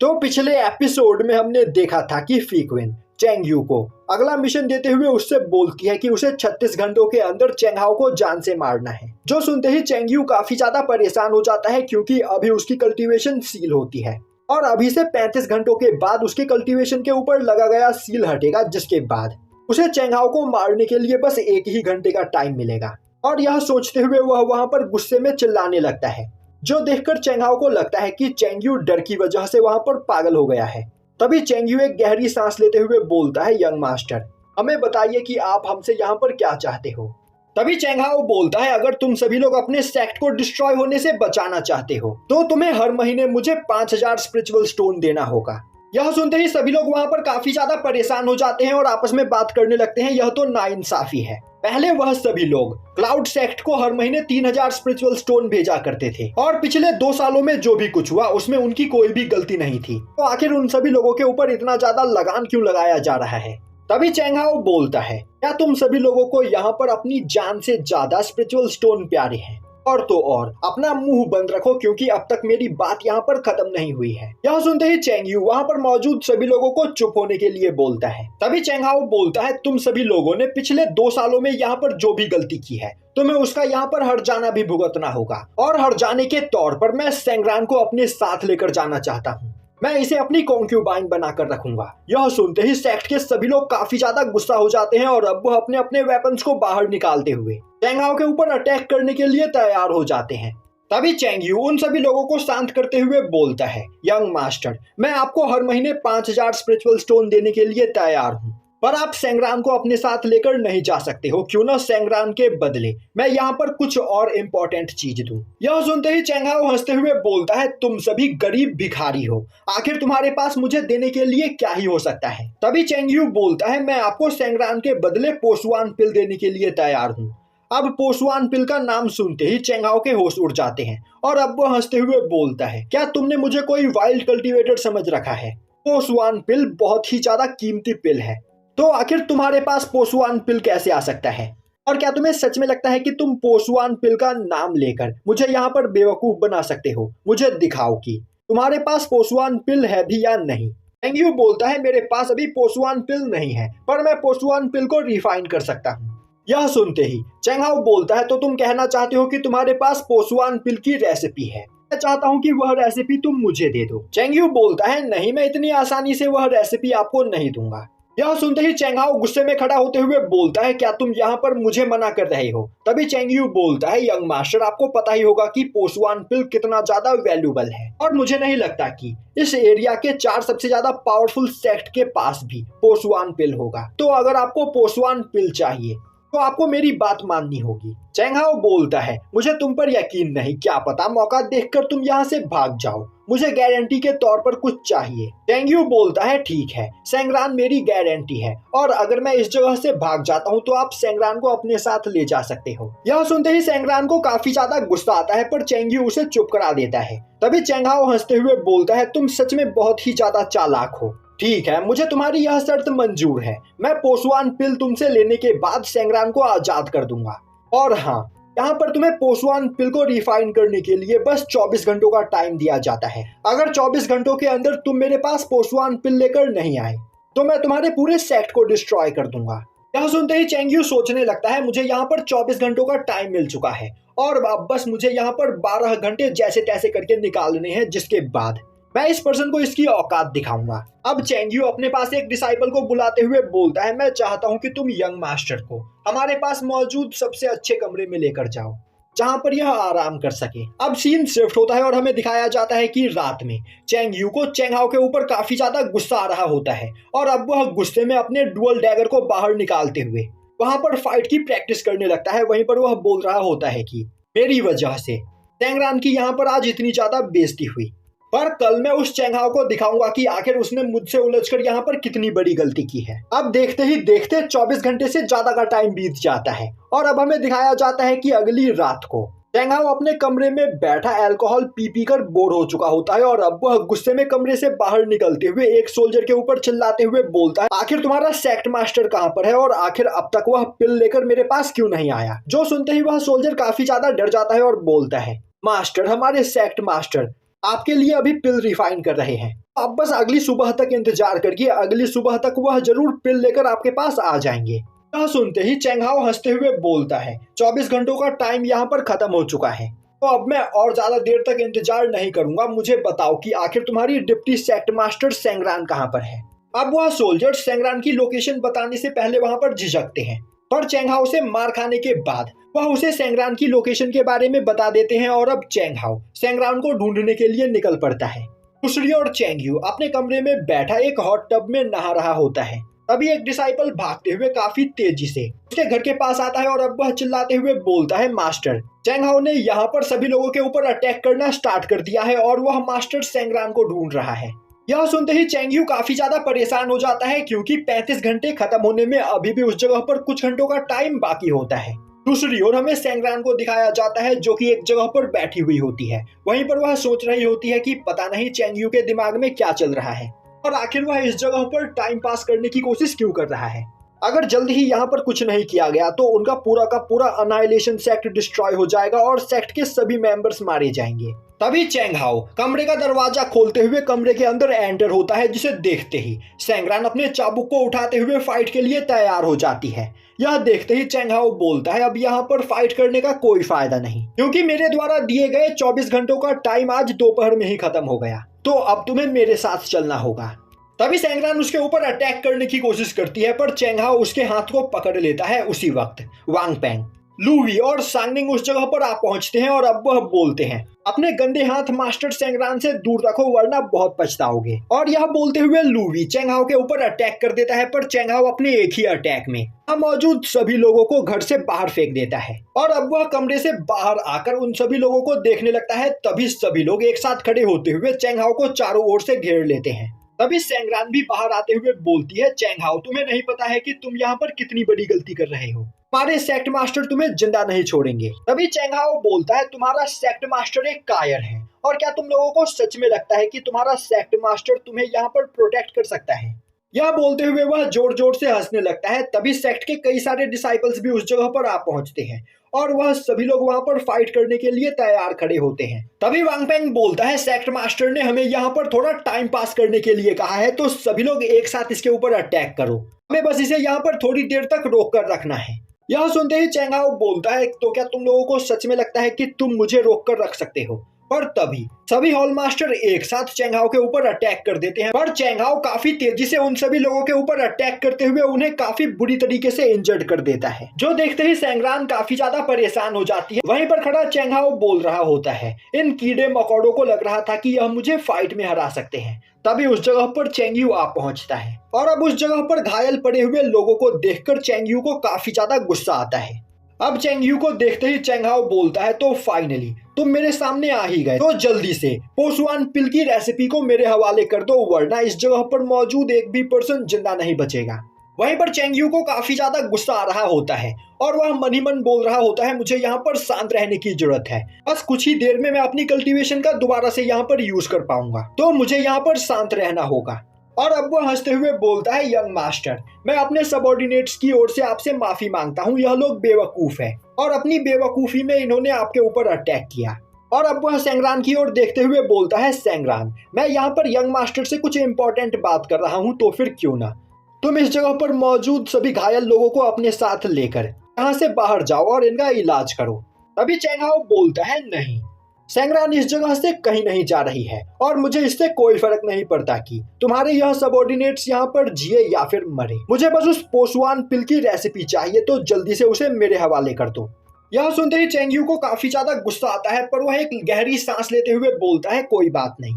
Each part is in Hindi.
तो पिछले एपिसोड में हमने देखा था कि फीक्विन चेंग यू को अगला मिशन देते हुए उससे बोलती है कि उसे 36 घंटों के अंदर चेंग हाओ को जान से मारना है। जो सुनते ही चेंग यू काफी ज्यादा परेशान हो जाता है क्योंकि अभी उसकी कल्टीवेशन सील होती है और अभी से 35 घंटों के बाद उसके कल्टीवेशन के ऊपर लगा गया सील हटेगा, जिसके बाद उसे चेंग हाओ को मारने के लिए बस 1 ही घंटे का टाइम मिलेगा। और यह सोचते हुए वह वहां पर गुस्से में चिल्लाने लगता है, जो देखकर चेंग हाओ को लगता है कि चेंग यू डर की वजह से वहां पर पागल हो गया है। तभी चेंग यू एक गहरी सांस लेते हुए बोलता है, यंग मास्टर हमें बताइए कि आप हमसे यहाँ पर क्या चाहते हो। तभी चेंग हाओ बोलता है, अगर तुम सभी लोग अपने सेक्ट को डिस्ट्रॉय होने से बचाना चाहते हो तो तुम्हें हर महीने मुझे 5000 स्पिरिचुअल स्टोन देना होगा। यह सुनते ही सभी लोग वहां पर काफी ज्यादा परेशान हो जाते हैं और आपस में बात करने लगते हैं। यह तो नाइंसाफी है। पहले वह सभी लोग क्लाउड सेक्ट को हर महीने 3000 स्पिरिचुअल स्टोन भेजा करते थे और पिछले 2 सालों में जो भी कुछ हुआ उसमें उनकी कोई भी गलती नहीं थी, तो आखिर उन सभी लोगों के ऊपर इतना ज्यादा लगान क्यों लगाया जा रहा है। तभी चेंग हाओ बोलता है, क्या तुम सभी लोगों को यहाँ पर अपनी जान से ज्यादा स्पिरिचुअल स्टोन प्यारे हैं? और तो और अपना मुंह बंद रखो क्योंकि अब तक मेरी बात यहाँ पर खत्म नहीं हुई है। यह सुनते ही चेंग यू वहाँ पर मौजूद सभी लोगों को चुप होने के लिए बोलता है। तभी चेंग हाओ बोलता है, तुम सभी लोगों ने पिछले 2 सालों में यहाँ पर जो भी गलती की है तुम्हें उसका यहाँ पर हर जाना भी भुगतना होगा, और हर जाने के तौर पर मैं सेंग्रान को अपने साथ लेकर जाना चाहता हूँ। मैं इसे अपनी कॉन्क्यूबाइन बनाकर रखूंगा। यह सुनते ही सेक्ट के सभी लोग काफी ज्यादा गुस्सा हो जाते हैं और अब वह अपने अपने वेपन्स को बाहर निकालते हुए चेंग हाओ के ऊपर अटैक करने के लिए तैयार हो जाते हैं। तभी चेंग यू उन सभी लोगों को शांत करते हुए बोलता है, यंग मास्टर मैं आपको हर महीने 5000 स्पिरिचुअल स्टोन देने के लिए तैयार हूँ, पर आप सेंग्रान को अपने साथ लेकर नहीं जा सकते हो। क्यों ना सेंग्रान के बदले मैं यहाँ पर कुछ और इम्पोर्टेंट चीज दूं। यह सुनते ही चेंग हाओ हंसते हुए बोलता है, तुम सभी गरीब भिखारी हो, आखिर तुम्हारे पास मुझे देने के लिए क्या ही हो सकता है। तभी चेंग यू बोलता है, मैं आपको सेंग्रान के बदले पोसुआन पिल देने के लिए तैयार हूँ। अब पोसुआन पिल का नाम सुनते ही चेंग हाओ के होश उड़ जाते हैं और अब वो हंसते हुए बोलता है, क्या तुमने मुझे कोई वाइल्ड कल्टीवेटर समझ रखा है? पोसुआन पिल बहुत ही ज्यादा कीमती पिल है, तो आखिर तुम्हारे पास पोसुआन पिल कैसे आ सकता है? और क्या तुम्हें सच में लगता है कि तुम पोसुआन पिल का नाम लेकर मुझे यहाँ पर बेवकूफ बना सकते हो? मुझे दिखाओ कि तुम्हारे पास पोसुआन पिल है भी या नहीं। चेंग यू बोलता है, मेरे पास अभी पोसुआन पिल नहीं है, पर मैं पोसुआन पिल को रिफाइन कर सकता हूँ। यह सुनते ही चेंग हाओ बोलता है, तो तुम कहना चाहते हो कि तुम्हारे पास पोसुआन पिल की रेसिपी है? मैं चाहता हूँ कि वह रेसिपी तुम मुझे दे दो। चेंग यू बोलता है, नहीं मैं इतनी आसानी से वह रेसिपी आपको नहीं दूंगा। यह सुनते ही चेंग हाओ गुस्से में खड़ा होते हुए बोलता है, क्या तुम यहाँ पर मुझे मना कर रहे हो? तभी चेंग यू बोलता है, यंग मास्टर आपको पता ही होगा कि पोसुआन पिल कितना ज्यादा वैल्यूबल है, और मुझे नहीं लगता कि इस एरिया के 4 सबसे ज्यादा पावरफुल सेक्ट के पास भी पोसुआन पिल होगा। तो अगर आपको पोसुआन पिल चाहिए तो आपको मेरी बात माननी होगी। चेंग हाओ बोलता है, मुझे तुम पर यकीन नहीं, क्या पता मौका देखकर तुम यहाँ से भाग जाओ, मुझे गारंटी के तौर पर कुछ चाहिए। चेंग यू बोलता है, ठीक है सेंग्रान मेरी गारंटी है, और अगर मैं इस जगह से भाग जाता हूँ तो आप सेंग्रान को अपने साथ ले जा सकते हो। यह सुनते ही सेंग्रान को काफी ज्यादा गुस्सा आता है, पर चेंग यू उसे चुप करा देता है। तभी चेंग हाओ हंसते हुए बोलता है, तुम सच में बहुत ही ज्यादा चालाक हो। ठीक है, मुझे तुम्हारी यह शर्त मंजूर है, मैं पोसुआन पिल तुमसे लेने के बाद सेंग्रान को आजाद कर दूंगा। और हाँ, यहाँ पर तुम्हें पोसुआन पिल को रिफाइन करने के लिए बस 24 घंटों का टाइम दिया जाता है। अगर 24 घंटों के अंदर तुम मेरे पास पोसुआन पिल लेकर नहीं आए तो मैं तुम्हारे पूरे सेक्ट को डिस्ट्रॉय कर दूंगा। यह सुनते ही चेंग यू सोचने लगता है, मुझे यहाँ पर 24 घंटों का टाइम मिल चुका है और अब बस मुझे यहाँ पर 12 घंटे जैसे तैसे करके निकालने हैं, जिसके बाद मैं इस पर्सन को इसकी औकात दिखाऊंगा। अब चेंग यू अपने पास एक डिसाइपल को बुलाते हुए बोलता है, मैं चाहता हूं कि तुम यंग मास्टर को हमारे पास मौजूद सबसे अच्छे कमरे में लेकर जाओ जहां पर यह आराम कर सके। अब सीन शिफ्ट होता है और हमें दिखाया जाता है कि रात में चेंग यू को चेंग हाओ के ऊपर काफी ज्यादा गुस्सा आ रहा होता है और अब वह गुस्से में अपने डुअल डैगर को बाहर निकालते हुए वहां पर फाइट की प्रैक्टिस करने लगता है। वहीं पर वह बोल रहा होता है कि मेरी वजह से सेंग्रान की यहाँ पर आज इतनी ज्यादा बेइज्जती हुई, पर कल मैं उस चेंग हाओ को दिखाऊंगा कि आखिर उसने मुझसे उलझकर यहाँ पर कितनी बड़ी गलती की है। अब देखते ही देखते 24 घंटे से ज्यादा का टाइम बीत जाता है और अब हमें दिखाया जाता है कि अगली रात को चेंग हाओ अपने कमरे में बैठा अल्कोहल पी कर बोर हो चुका होता है और अब वह गुस्से में कमरे से बाहर निकलते हुए एक सोल्जर के ऊपर चिल्लाते हुए बोलता है, आखिर तुम्हारा सेक्ट मास्टर कहाँ पर है और आखिर अब तक वह पिल लेकर मेरे पास क्यों नहीं आया? जो सुनते ही वह सोल्जर काफी ज्यादा डर जाता है और बोलता है, मास्टर हमारे सेक्ट मास्टर आपके लिए अभी पिल रिफाइन कर रहे हैं। आप बस अगली सुबह तक इंतजार करिए, अगली सुबह तक वह जरूर पिल लेकर आपके पास आ जाएंगे। यह सुनते ही चेंग हाओ हंसते हुए बोलता है, 24 घंटों का टाइम यहाँ पर खत्म हो चुका है, तो अब मैं और ज्यादा देर तक इंतजार नहीं करूंगा। मुझे बताओ कि आखिर तुम्हारी डिप्टी सेक्ट मास्टर सेंगरान कहाँ पर है। अब वह सोल्जर सेंगरान की लोकेशन बताने से पहले वहां पर झिझकते हैं, पर चेंग हाओ से मार खाने के बाद वह उसे सेंगरान की लोकेशन के बारे में बता देते हैं और अब चेंग हाओ सेंगरान को ढूंढने के लिए निकल पड़ता है। दूसरी ओर चेंग यू अपने कमरे में बैठा एक हॉट टब में नहा रहा होता है। तभी एक डिसाइपल भागते हुए काफी तेजी से उसके घर के पास आता है और अब वह चिल्लाते हुए बोलता है, मास्टर चेंग हाओ ने यहाँ पर सभी लोगों के ऊपर अटैक करना स्टार्ट कर दिया है और वह मास्टर सेंगरान को ढूंढ रहा है। यह सुनते ही चेंग यू काफी ज्यादा परेशान हो जाता है, क्योंकि 35 घंटे खत्म होने में अभी भी उस जगह पर कुछ घंटों का टाइम बाकी होता है। दूसरी ओर हमें सेंगरान को दिखाया जाता है, जो कि एक जगह पर बैठी हुई होती है। वहीं पर वह सोच रही होती है कि पता नहीं चेंग यू के दिमाग में क्या चल रहा है और आखिर वह इस जगह पर टाइम पास करने की कोशिश क्यों कर रहा है। अगर जल्दी ही यहाँ पर कुछ नहीं किया गया तो उनका पूरा का पूरा अनाइलेशन सेक्ट डिस्ट्रॉय हो जाएगा और सेक्ट के सभी मेंबर्स मारे जाएंगे। तभी चेंग हाओ कमरे का दरवाजा खोलते हुए कमरे के अंदर एंटर होता है, जिसे देखते ही सेंगरान अपने चाबुक को उठाते हुए फाइट के लिए तैयार हो जाती है। यह देखते ही चेंग हाओ बोलता है, अब यहाँ पर फाइट करने का कोई फायदा नहीं, क्योंकि मेरे द्वारा दिए गए 24 घंटों का टाइम आज दोपहर में ही खत्म हो गया, तो अब तुम्हें मेरे साथ चलना होगा। तभी सेंगरान उसके ऊपर अटैक करने की कोशिश करती है, पर चेंग हाओ उसके हाथ को पकड़ लेता है। उसी वक्त वांग पेंग, लूवी और सांगनिंग उस जगह पर आ पहुंचते हैं और अब वह बोलते हैं, अपने गंदे हाथ मास्टर सेंगरान से दूर रखो वरना बहुत पछताओगे। और यह बोलते हुए लूवी चेंग हाओ के ऊपर अटैक कर देता है, पर चेंग हाओ अपने एक ही अटैक में मौजूद सभी लोगों को घर से बाहर फेंक देता है और अब वह कमरे से बाहर आकर उन सभी लोगों को देखने लगता है। तभी सभी लोग एक साथ खड़े होते हुए चेंग हाओ को चारों ओर से घेर लेते हैं। तभी सेंगरान भी बाहर आते हुए बोलती है, चेंग हाओ तुम्हें नहीं पता है कि तुम यहाँ पर कितनी बड़ी गलती कर रहे हो, हमारे सेक्ट मास्टर तुम्हें जिंदा नहीं छोड़ेंगे। तभी चेंग हाओ बोलता है, तुम्हारा सेक्ट मास्टर एक कायर है और क्या तुम लोगों को सच में लगता है कि तुम्हारा सेक्ट मास्टर तुम्हें यहाँ पर प्रोटेक्ट कर सकता है। यह बोलते हुए वह जोर जोर से हंसने लगता है। तभी सेक्ट के कई सारे डिसाइपल्स भी उस जगह पर आ पहुंचते हैं और वह सभी लोग वहां पर फाइट करने के लिए तैयार खड़े होते हैं। तभी वांग पेंग बोलता है, सेक्ट मास्टर ने हमें यहाँ पर थोड़ा टाइम पास करने के लिए कहा है, तो सभी लोग एक साथ इसके ऊपर अटैक करो, हमें बस इसे यहाँ पर थोड़ी देर तक रोक कर रखना है। यह सुनते ही चेंग हाओ बोलता है, तो क्या तुम लोगों को सच में लगता है कि तुम मुझे रोक कर रख सकते हो। पर तभी सभी हॉल मास्टर एक साथ चेंग हाओ के ऊपर अटैक कर देते हैं, पर चेंग हाओ काफी तेजी से उन सभी लोगों के ऊपर अटैक करते हुए उन्हें काफी बुरी तरीके से इंजर्ड कर देता है, जो देखते ही सेंगरान काफी ज्यादा परेशान हो जाती है। वहीं पर खड़ा चेंग हाओ बोल रहा होता है, इन कीड़े मकोड़ों को लग रहा था कि यह मुझे फाइट में हरा सकते हैं। तभी उस जगह पर चेंग यू आ पहुंचता है और अब उस जगह पर घायल पड़े हुए लोगों को देखकर चेंग यू को काफी ज्यादा गुस्सा आता है। अब चेंग यू को देखते ही चेंग हाओ बोलता है, तो फाइनली तुम मेरे सामने आ ही गए, तो जल्दी से पोसुआन पिल की रेसिपी को मेरे हवाले कर दो वरना इस जगह पर मौजूद एक भी पर्सन जिंदा नहीं बचेगा। वहीं पर चेंग यू को काफी ज्यादा गुस्सा आ रहा होता है और वह मन ही मन बोल रहा होता है, मुझे यहाँ पर शांत रहने की जरूरत है, बस कुछ ही देर में मैं अपनी कल्टीवेशन का दोबारा से यहाँ पर यूज कर पाऊंगा, तो मुझे यहाँ पर शांत रहना होगा। और अब वह हंसते हुए बोलता है, यंग मास्टर मैं अपने सबऑर्डिनेट्स की ओर से आपसे माफी मांगता हूँ, यह लोग बेवकूफ है और अपनी बेवकूफी में इन्होंने आपके ऊपर अटैक किया। और अब वह सेंगरान की ओर देखते हुए बोलता है, सेंगरान मैं यहाँ पर यंग मास्टर से कुछ इंपॉर्टेंट बात कर रहा हूँ, तो फिर क्यों ना तुम इस जगह पर मौजूद सभी घायल लोगों को अपने साथ लेकर यहाँ से बाहर जाओ और इनका इलाज करो। तभी चेंग हाओ बोलता है, नहीं सेंगरान इस जगह से कहीं नहीं जा रही है और मुझे इससे कोई फर्क नहीं पड़ता कि तुम्हारे यह सबऑर्डिनेट्स यहाँ पर जिए या फिर मरे, मुझे बस उस पोसुआन पिल की रेसिपी चाहिए, तो जल्दी से उसे मेरे हवाले कर दो। यह सुनते ही चेंग यू को काफी ज्यादा गुस्सा आता है, पर वह एक गहरी सांस लेते हुए बोलता है, कोई बात नहीं।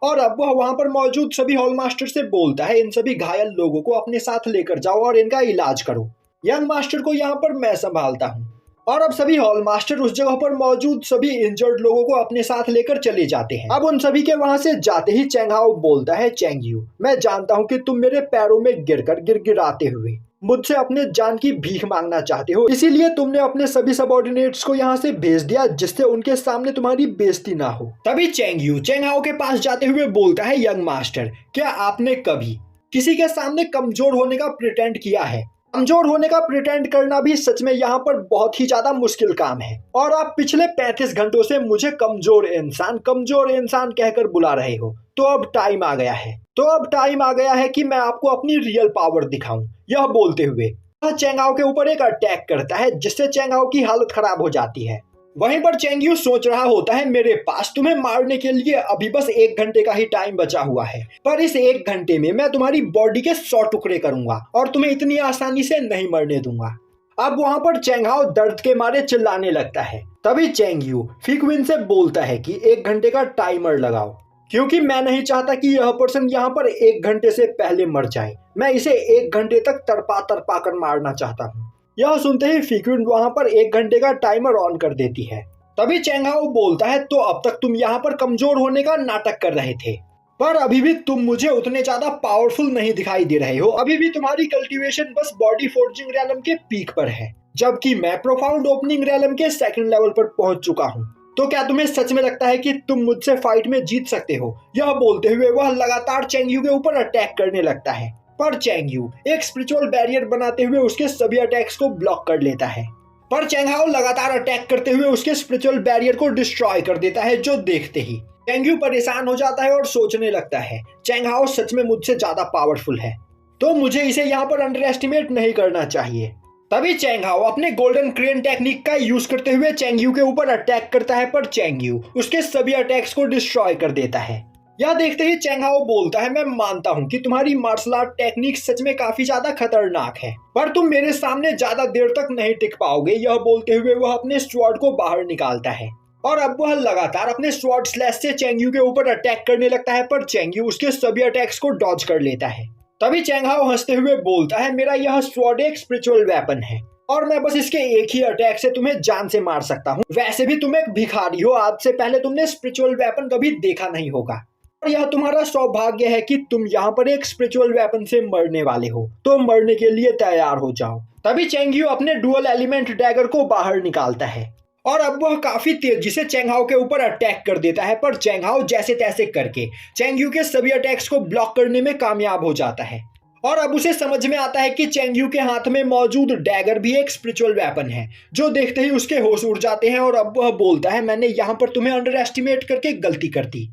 और अब वह वहां पर मौजूद सभी हॉल मास्टर से बोलता है, इन सभी घायल लोगों को अपने साथ लेकर जाओ और इनका इलाज करो, यंग मास्टर को यहाँ पर मैं संभालता हूँ। और अब सभी हॉल मास्टर उस जगह पर मौजूद सभी इंजर्ड लोगों को अपने साथ लेकर चले जाते हैं। अब उन सभी के वहां से जाते ही चेंग हाओ बोलता है, चेंग यू मैं जानता हूँ कि तुम मेरे पैरों में गिरकर गिड़गिड़ाते हुए मुझसे अपने जान की भीख मांगना चाहते हो, इसीलिए तुमने अपने सभी सबऑर्डिनेट्स को यहाँ से भेज दिया जिससे उनके सामने तुम्हारी बेइज्जती ना हो। तभी चेंग यू चेंग हाओ के पास जाते हुए बोलता है, यंग मास्टर क्या आपने कभी किसी के सामने कमजोर होने का प्रिटेंड किया है? कमजोर होने का प्रिटेंड करना भी सच में यहाँ पर बहुत ही ज्यादा मुश्किल काम है और आप पिछले 35 घंटों से मुझे कमजोर इंसान कहकर बुला रहे हो। तो अब टाइम आ गया है कि मैं आपको अपनी रियल पावर दिखाऊं। यह बोलते हुए वह चेंग हाओ के ऊपर एक अटैक करता है जिससे चेंग हाओ की हालत खराब हो जाती है। वहीं पर चेंग यू सोच रहा होता है मेरे पास तुम्हें मारने के लिए अभी बस 1 घंटे का ही टाइम बचा हुआ है, पर इस 1 घंटे में मैं तुम्हारी बॉडी के 100 टुकड़े करूंगा और तुम्हें इतनी आसानी से नहीं मरने दूंगा। अब वहां पर चेंग हाओ दर्द के मारे चिल्लाने लगता है। तभी चेंग यू फीक्विन से बोलता है कि 1 घंटे का टाइमर लगाओ, क्योंकि मैं नहीं चाहता कि यह पर्सन यहाँ पर 1 घंटे से पहले मर जाए। मैं इसे 1 घंटे तक तड़पा कर मारना चाहता हूँ। यह सुनते ही फीक्विन वहां पर 1 घंटे का टाइमर ऑन कर देती है। तभी चेंग हाओ बोलता है तो अब तक तुम यहाँ पर कमजोर होने का नाटक कर रहे थे, पर अभी भी तुम मुझे उतने ज्यादा पावरफुल नहीं दिखाई दे रहे हो। अभी भी तुम्हारी कल्टीवेशन बस बॉडी फोर्जिंग रैलम के पीक पर है, जबकि मैं प्रोफाउंड ओपनिंग रैलम के 2nd लेवल पर पहुंच चुका हूँ। तो क्या तुम्हें सच में लगता है कि तुम मुझसे फाइट में जीत सकते हो? यह बोलते हुए वह लगातार चेंग यू के ऊपर अटैक करने लगता है, पर चेंग यू एक स्पिरिचुअल बैरियर बनाते हुए उसके सभी अटैक्स को ब्लॉक कर लेता है। पर चेंग हाओ लगातार अटैक करते हुए उसके स्पिरिचुअल बैरियर को डिस्ट्रॉय कर देता है, जो देखते ही चेंग यू परेशान हो जाता है और सोचने लगता है चेंग हाओ सच में मुझसे ज्यादा पावरफुल है, तो मुझे इसे यहाँ पर अंडर एस्टिमेट नहीं करना चाहिए। तभी चेंग हाओ अपने गोल्डन क्रेन टेक्निक का यूज करते हुए चेंग यू के ऊपर अटैक करता है, पर चेंग यू उसके सभी अटैक्स को डिस्ट्रॉय कर देता है। यह देखते ही चेंग हाओ बोलता है मैं मानता हूँ कि तुम्हारी मार्शल आर्ट टेक्निक सच में काफी ज्यादा खतरनाक है, पर तुम मेरे सामने ज्यादा देर तक नहीं टिक पाओगे। यह बोलते हुए वह अपने स्वॉर्ड को बाहर निकालता है और अब वह लगातार अपने स्वॉर्ड स्लैश से चेंग यू के ऊपर अटैक करने लगता है, पर चेंग यू उसके सभी अटैक्स को डॉज कर लेता है। तभी चेंग हाओ हंसते हुए बोलता है मेरा यह स्वॉर्ड एक स्पिरिचुअल वेपन है और मैं बस इसके एक ही अटैक से तुम्हें जान से मार सकता हूँ। वैसे भी तुम एक भिखारी हो, आज से पहले तुमने स्पिरिचुअल वेपन कभी देखा नहीं होगा और यह तुम्हारा सौभाग्य है कि तुम यहाँ पर एक स्पिरिचुअल वेपन से मरने वाले हो, तो मरने के लिए तैयार हो जाओ। तभी चेंग यू अपने डुअल एलिमेंट डैगर को बाहर निकालता है और अब वह काफी तेजी से चेंग हाओ के ऊपर अटैक कर देता है, पर चेंग हाओ जैसे तैसे करके चेंग यू के सभी अटैक्स को ब्लॉक करने में कामयाब हो जाता है और अब उसे समझ में आता है कि चेंग यू के हाथ में मौजूद डैगर भी एक स्पिरिचुअल वेपन है, जो देखते ही उसके होश उड़ जाते हैं और अब वह बोलता है मैंने यहाँ पर तुम्हें अंडर एस्टिमेट करके गलती कर दी।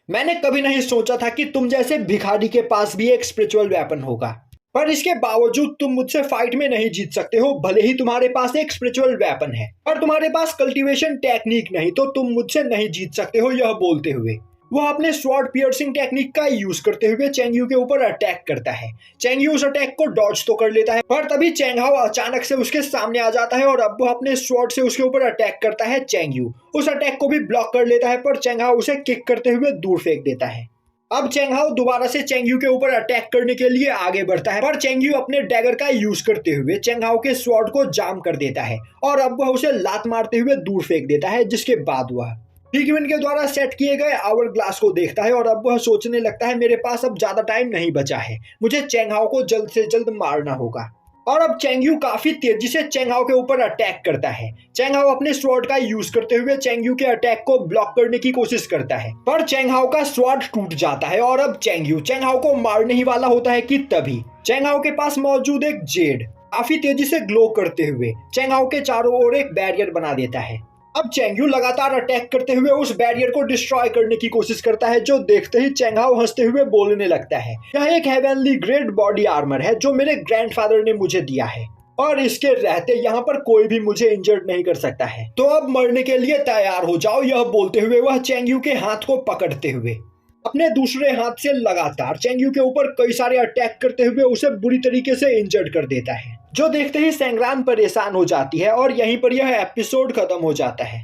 मैंने कभी नहीं सोचा था कि तुम जैसे भिखारी के पास भी एक स्पिरिचुअल वेपन होगा, पर इसके बावजूद तुम मुझसे फाइट में नहीं जीत सकते हो। भले ही तुम्हारे पास एक स्पिरिचुअल वेपन है पर तुम्हारे पास कल्टीवेशन टेक्निक नहीं, तो तुम मुझसे नहीं जीत सकते हो। यह बोलते हुए वह अपने स्वॉर्ड पियर्सिंग टेक्निक का यूज करते हुए चेंग यू के ऊपर अटैक करता है। चेंग यू उस अटैक को डॉज तो कर लेता है, पर तभी चेंग हाओ अचानक से उसके सामने आ जाता है और अब वह अपने स्वॉर्ड से उसके ऊपर अटैक करता है। चेंग यू उस अटैक को भी ब्लॉक कर लेता है, पर चेंग हाओ उसे किक करते हुए दूर फेंक देता है। अब चेंग हाओ दोबारा से चेंग यू के ऊपर अटैक करने के लिए आगे बढ़ता है, पर चेंग यू अपने डैगर का यूज करते हुए चेंग हाओ के स्वॉर्ड को जाम कर देता है और अब वह उसे लात मारते हुए दूर फेंक देता है, जिसके बाद वह फीक्विन के द्वारा सेट किए गए आवर ग्लास को देखता है और अब वह सोचने लगता है मेरे पास अब ज्यादा टाइम नहीं बचा है, मुझे चेंग हाओ को जल्द से जल्द मारना होगा। और अब चेंग यू काफी तेजी से चेंग हाओ के ऊपर अटैक करता है। चेंग हाओ अपने स्वॉर्ड का यूज करते हुए चेंग यू के अटैक को ब्लॉक करने की कोशिश करता है, पर चेंग हाओ का स्वॉर्ड टूट जाता है और अब चेंग हाओ को मारने ही वाला होता है कि तभी चेंग हाओ के पास मौजूद एक जेड काफी तेजी से ग्लो करते हुए चेंग हाओ के चारों ओर एक बैरियर बना देता है। अब चेंग यू लगातार अटैक करते हुए उस बैरियर को डिस्ट्रॉय करने की कोशिश करता है, जो देखते ही चेंग हाओ हंसते हुए बोलने लगता है यह एक हेवनली ग्रेट बॉडी आर्मर है जो मेरे ग्रैंडफादर ने मुझे दिया है और इसके रहते यहाँ पर कोई भी मुझे इंजर्ड नहीं कर सकता है, तो अब मरने के लिए तैयार हो जाओ। यह बोलते हुए वह चेंग यू के हाथ को पकड़ते हुए अपने दूसरे हाथ से लगातार चेंग यू के ऊपर कई सारे अटैक करते हुए उसे बुरी तरीके से इंजर्ड कर देता है, जो देखते ही सेंग्रान परेशान हो जाती है और यहीं पर यह एपिसोड खत्म हो जाता है।